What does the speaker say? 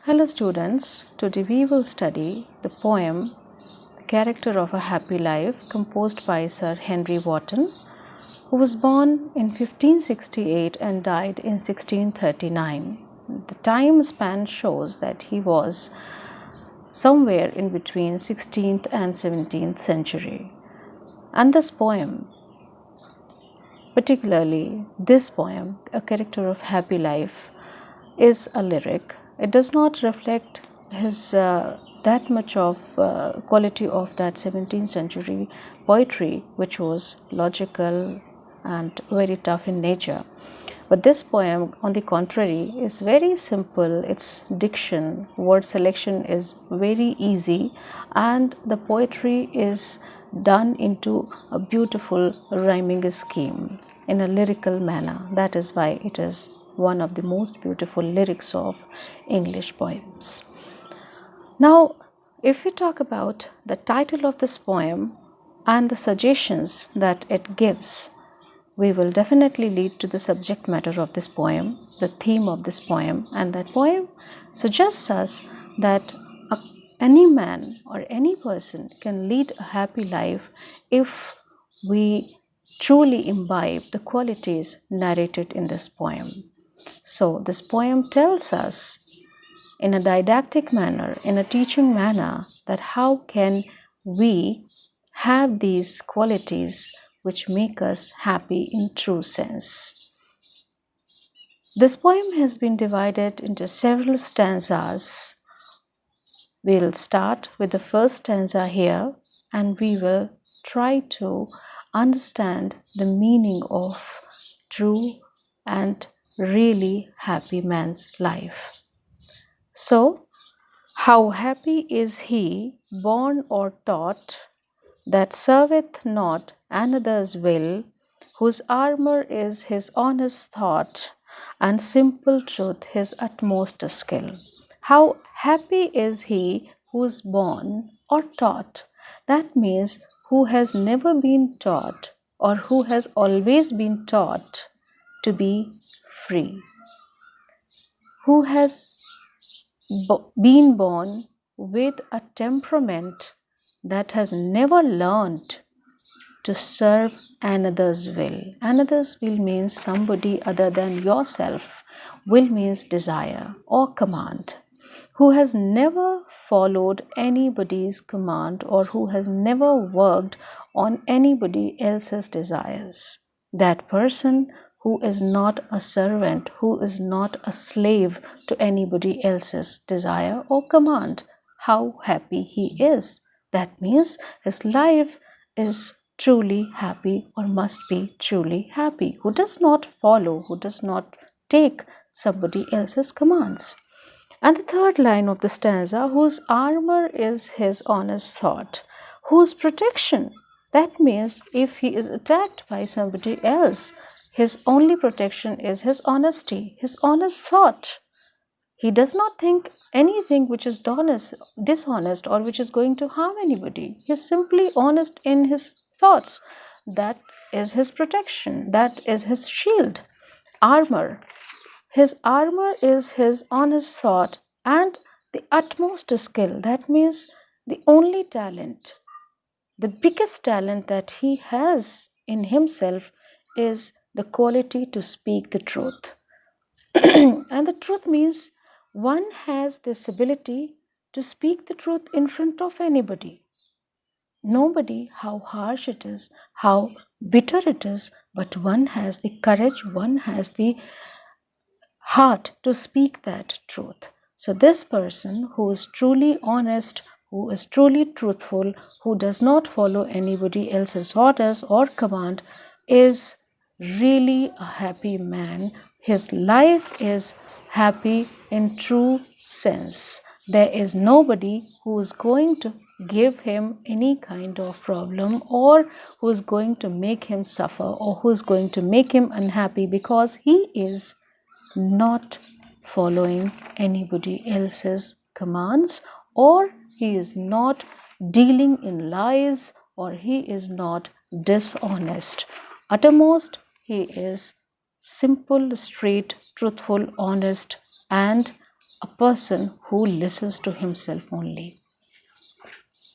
Hello students, today we will study the poem The Character of a Happy Life composed by Sir Henry Wotton, who was born in 1568 and died in 1639. The time span shows that he was somewhere in between 16th and 17th century. And this poem, particularly this poem, A Character of Happy Life, is a lyric. It does not reflect his that much of quality of that 17th century poetry, which was logical and very tough in nature. But this poem, on the contrary, is very simple. Its diction, word selection is very easy, and the poetry is done into a beautiful rhyming scheme in a lyrical manner. That is why it is one of the most beautiful lyrics of English poems. Now, if we talk about the title of this poem and the suggestions that it gives, we will definitely lead to the subject matter of this poem, the theme of this poem, and that poem suggests us that any man or any person can lead a happy life if we truly imbibe the qualities narrated in this poem. So this poem tells us in a didactic manner, in a teaching manner, that how can we have these qualities which make us happy in true sense. This poem has been divided into several stanzas. We'll start with the first stanza here, and we will try to understand the meaning of true and really happy man's life. So, how happy is he, born or taught, that serveth not another's will, whose armour is his honest thought, and simple truth his utmost skill. How happy is he who's born or taught. That means who has never been taught or who has always been taught to be free. Who has been born with a temperament that has never learned to serve another's will. Another's will means somebody other than yourself. Will means desire or command. Who has never followed anybody's command or who has never worked on anybody else's desires. That person who is not a servant, who is not a slave to anybody else's desire or command. How happy he is. That means his life is truly happy or must be truly happy. Who does not follow, who does not take somebody else's commands. And the third line of the stanza, whose armor is his honest thought, whose protection. That means if he is attacked by somebody else, his only protection is his honesty, his honest thought. He does not think anything which is dishonest or which is going to harm anybody. He is simply honest in his thoughts. That is his protection. That is his shield, armor. His armor is his honest thought and the utmost skill. That means the only talent, the biggest talent that he has in himself is the quality to speak the truth. And the truth means one has this ability to speak the truth in front of anybody. Nobody, how harsh it is, how bitter it is, but one has the courage, one has the heart to speak that truth. So this person who is truly honest, who is truly truthful, who does not follow anybody else's orders or command is really a happy man. His life is happy in true sense. There is nobody who is going to give him any kind of problem or who is going to make him suffer or who is going to make him unhappy because he is not following anybody else's commands, or he is not dealing in lies, or he is not dishonest. Uttermost, he is simple, straight, truthful, honest, and a person who listens to himself only.